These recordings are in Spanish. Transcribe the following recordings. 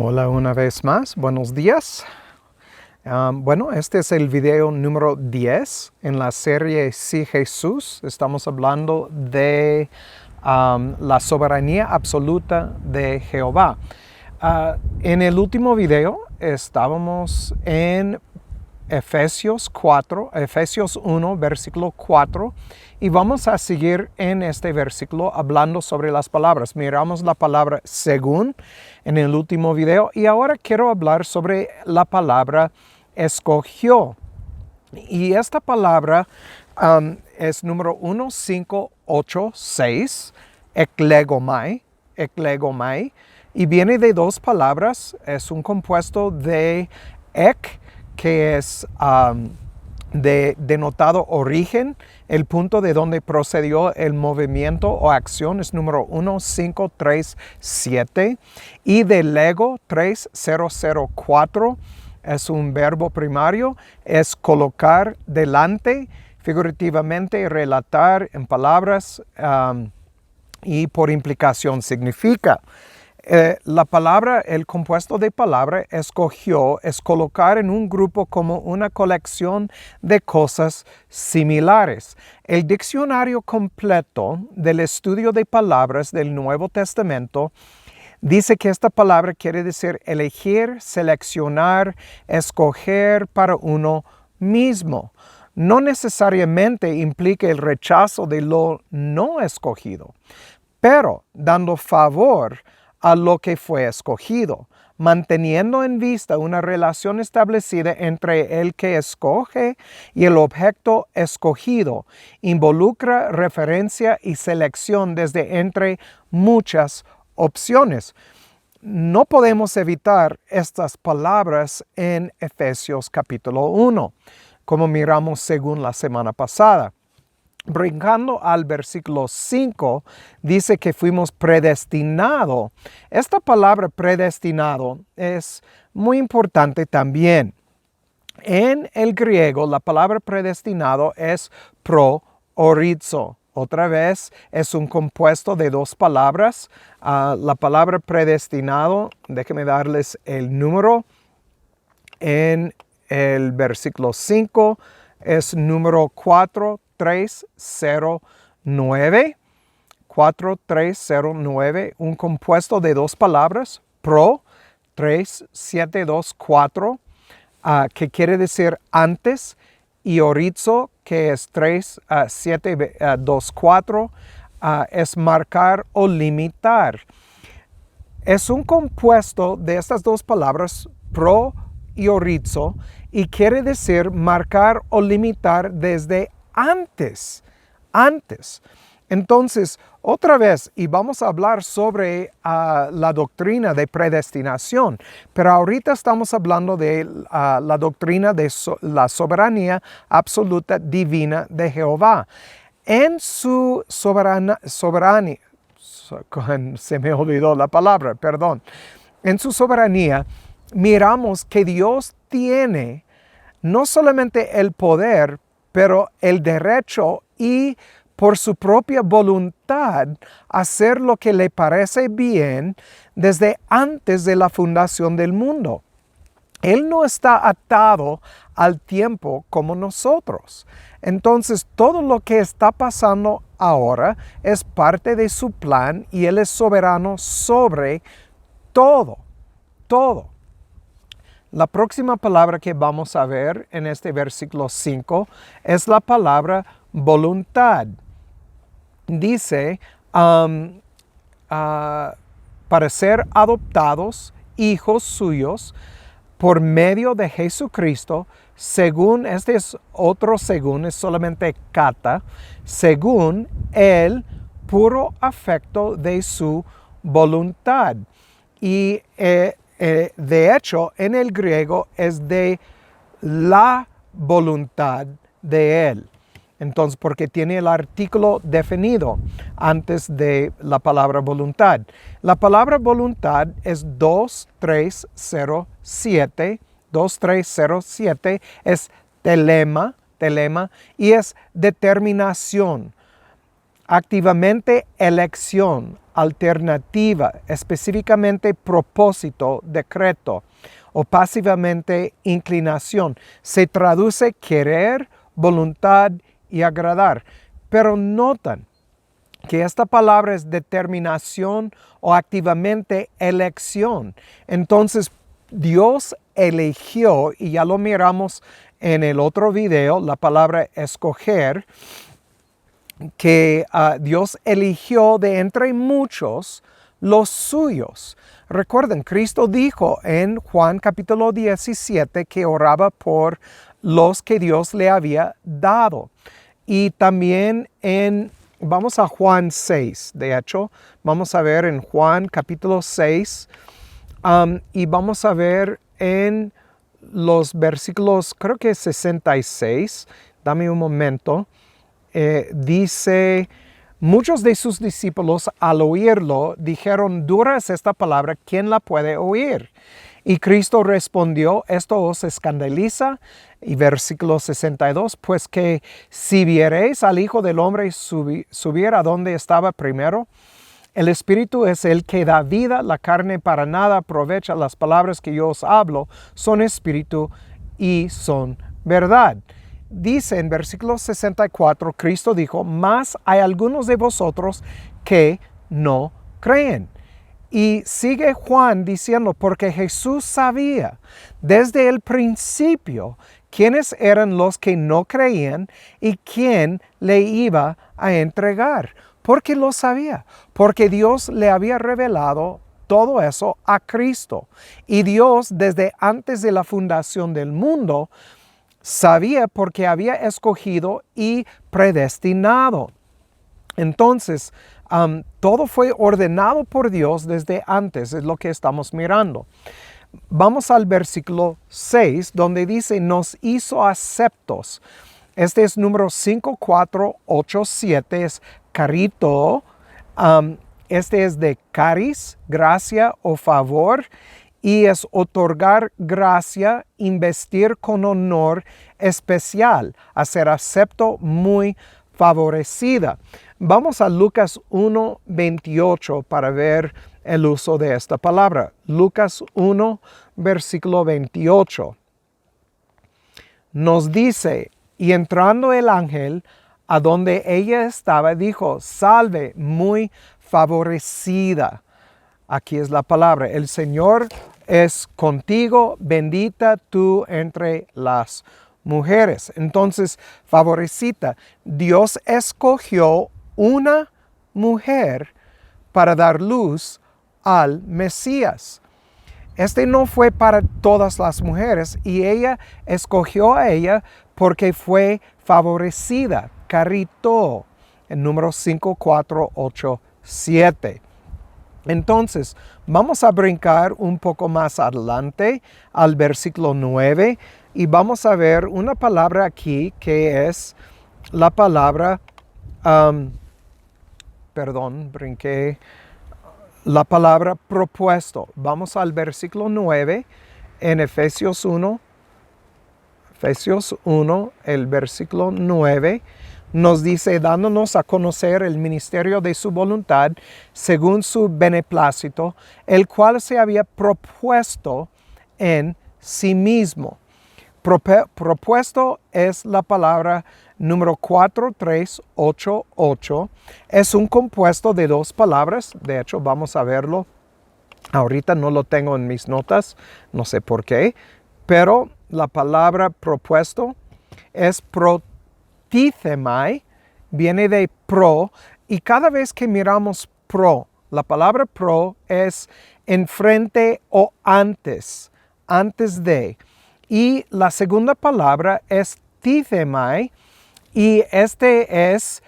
Hola una vez más, buenos días. Bueno, este es el video número 10 en la serie Sí Jesús. Estamos hablando de la soberanía absoluta de Jehová. En el último video estábamos en Efesios 1, versículo 4, y vamos a seguir en este versículo hablando sobre las palabras. Miramos la palabra según en el último video y ahora quiero hablar sobre la palabra escogió. Y esta palabra es número 1586, eklegomai, y viene de dos palabras. Es un compuesto de ek, que es denotado origen, el punto de donde procedió el movimiento o acción es número 1537, y de lego 3004, es un verbo primario, es colocar delante, figurativamente relatar en palabras, y por implicación significa. La palabra, el compuesto de palabra escogió es colocar en un grupo como una colección de cosas similares. El diccionario completo del estudio de palabras del Nuevo Testamento dice que esta palabra quiere decir elegir, seleccionar, escoger para uno mismo. No necesariamente implica el rechazo de lo no escogido, pero dando favor a lo que fue escogido, manteniendo en vista una relación establecida entre el que escoge y el objeto escogido, involucra referencia y selección desde entre muchas opciones. No podemos evitar estas palabras en Efesios capítulo 1, como miramos según la semana pasada. Brincando al versículo 5, dice que fuimos predestinados. Esta palabra predestinado es muy importante también. En el griego, la palabra predestinado es pro-orizo. Otra vez, es un compuesto de dos palabras. La palabra predestinado, déjenme darles el número. En el versículo 5 es número 4309, un compuesto de dos palabras, pro, 3724, que quiere decir antes, y orizo, que es 3724, es marcar o limitar. Es un compuesto de estas dos palabras, pro y orizo, y quiere decir marcar o limitar desde antes. Entonces, otra vez, y vamos a hablar sobre la doctrina de predestinación, pero ahorita estamos hablando de la doctrina de la soberanía absoluta divina de Jehová. En su soberanía, se me olvidó la palabra, perdón. En su soberanía, miramos que Dios tiene no solamente el poder, pero el derecho y por su propia voluntad hacer lo que le parece bien desde antes de la fundación del mundo. Él no está atado al tiempo como nosotros. Entonces, todo lo que está pasando ahora es parte de su plan y Él es soberano sobre todo. La próxima palabra que vamos a ver en este versículo 5 es la palabra voluntad. Dice, para ser adoptados hijos suyos por medio de Jesucristo, según, este es otro según, es solamente kata, según el puro afecto de su voluntad. Y de hecho, en el griego es de la voluntad de Él. Entonces, porque tiene el artículo definido antes de la palabra voluntad. La palabra voluntad es 2307. 2307 es telema, y es determinación. Activamente elección, alternativa, específicamente propósito, decreto, o pasivamente inclinación. Se traduce querer, voluntad y agradar. Pero notan que esta palabra es determinación o activamente elección. Entonces, Dios eligió, y ya lo miramos en el otro video, la palabra escoger, que Dios eligió de entre muchos los suyos. Recuerden, Cristo dijo en Juan capítulo 17 que oraba por los que Dios le había dado. Y también vamos a Juan 6, de hecho, vamos a ver en Juan capítulo 6 y vamos a ver en los versículos, creo que 66, dame un momento, dice, muchos de sus discípulos al oírlo dijeron, dura es esta palabra, ¿quién la puede oír? Y Cristo respondió, esto os escandaliza. Y versículo 62, pues que si viereis al Hijo del Hombre subir a donde estaba primero, el Espíritu es el que da vida, la carne para nada aprovecha. Las palabras que yo os hablo son Espíritu y son verdad. Dice en versículo 64, Cristo dijo, mas hay algunos de vosotros que no creen. Y sigue Juan diciendo, porque Jesús sabía desde el principio quiénes eran los que no creían y quién le iba a entregar. Porque lo sabía, porque Dios le había revelado todo eso a Cristo. Y Dios desde antes de la fundación del mundo sabía porque había escogido y predestinado. Entonces, todo fue ordenado por Dios desde antes, es lo que estamos mirando. Vamos al versículo 6, donde dice, nos hizo aceptos. Este es número 5487, es carito. Este es de caris, gracia o favor. Y es otorgar gracia, investir con honor especial, hacer acepto muy favorecida. Vamos a Lucas 1:28 para ver el uso de esta palabra. Lucas 1, versículo 28. Nos dice, y entrando el ángel a donde ella estaba, dijo, salve, muy favorecida. Aquí es la palabra, el Señor es contigo, bendita tú entre las mujeres. Entonces, favorecida, Dios escogió una mujer para dar luz al Mesías. Este no fue para todas las mujeres y ella escogió a ella porque fue favorecida, carito, en número 5487. Entonces, vamos a brincar un poco más adelante al versículo 9 y vamos a ver una palabra aquí que es la palabra, brinqué la palabra propuesto. Vamos al versículo 9 en Efesios 1, el versículo 9. Nos dice, dándonos a conocer el ministerio de su voluntad, según su beneplácito, el cual se había propuesto en sí mismo. Propuesto es la palabra número 4388. Es un compuesto de dos palabras. De hecho, vamos a verlo. Ahorita no lo tengo en mis notas, no sé por qué. Pero la palabra propuesto es protíthemai, viene de pro, y cada vez que miramos pro, la palabra pro es enfrente o antes de. Y la segunda palabra es títhemai, y este es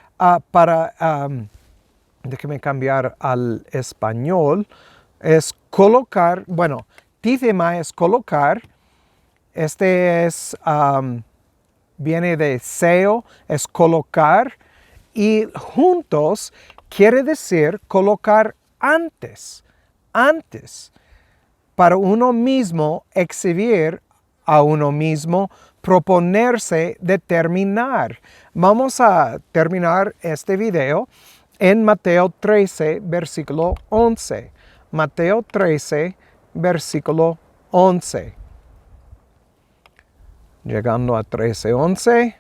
déjeme cambiar al español, es colocar, bueno, títhemai es colocar, este es viene de seo, es colocar, y juntos quiere decir colocar antes, para uno mismo exhibir a uno mismo, proponerse, determinar. Vamos a terminar este video en Mateo 13, versículo 11. Mateo 13, versículo 11. Llegando a 13:11,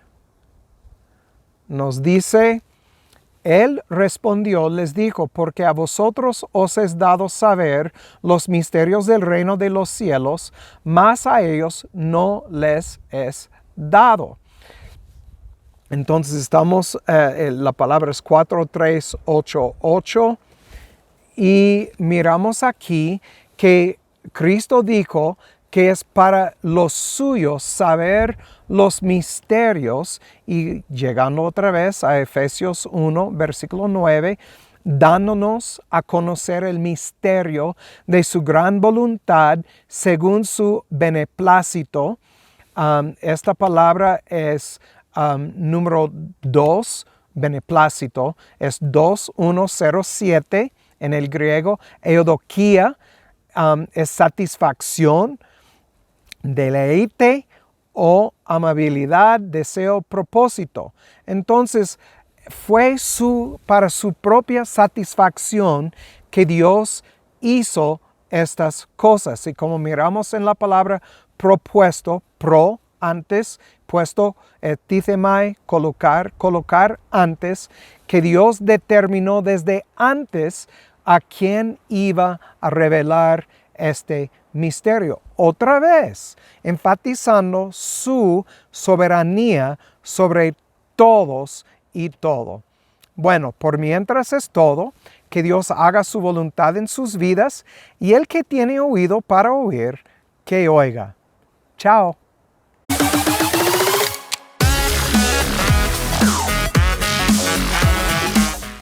nos dice, Él respondió, les dijo, porque a vosotros os es dado saber los misterios del reino de los cielos, mas a ellos no les es dado. Entonces estamos, la palabra es 4:3-8:8 y miramos aquí que Cristo dijo que es para los suyos saber los misterios, y llegando otra vez a Efesios 1, versículo 9, dándonos a conocer el misterio de su gran voluntad según su beneplácito. Esta palabra es número 2, beneplácito, es 2107 en el griego. Eudokia es satisfacción, deleite o amabilidad, deseo, propósito. Entonces, fue para su propia satisfacción que Dios hizo estas cosas. Y como miramos en la palabra propuesto, pro, antes, puesto, tithemai, colocar antes, que Dios determinó desde antes a quién iba a revelar este misterio. Otra vez, enfatizando su soberanía sobre todos y todo. Bueno, por mientras es todo. Que Dios haga su voluntad en sus vidas, y el que tiene oído para oír, que oiga. Chao.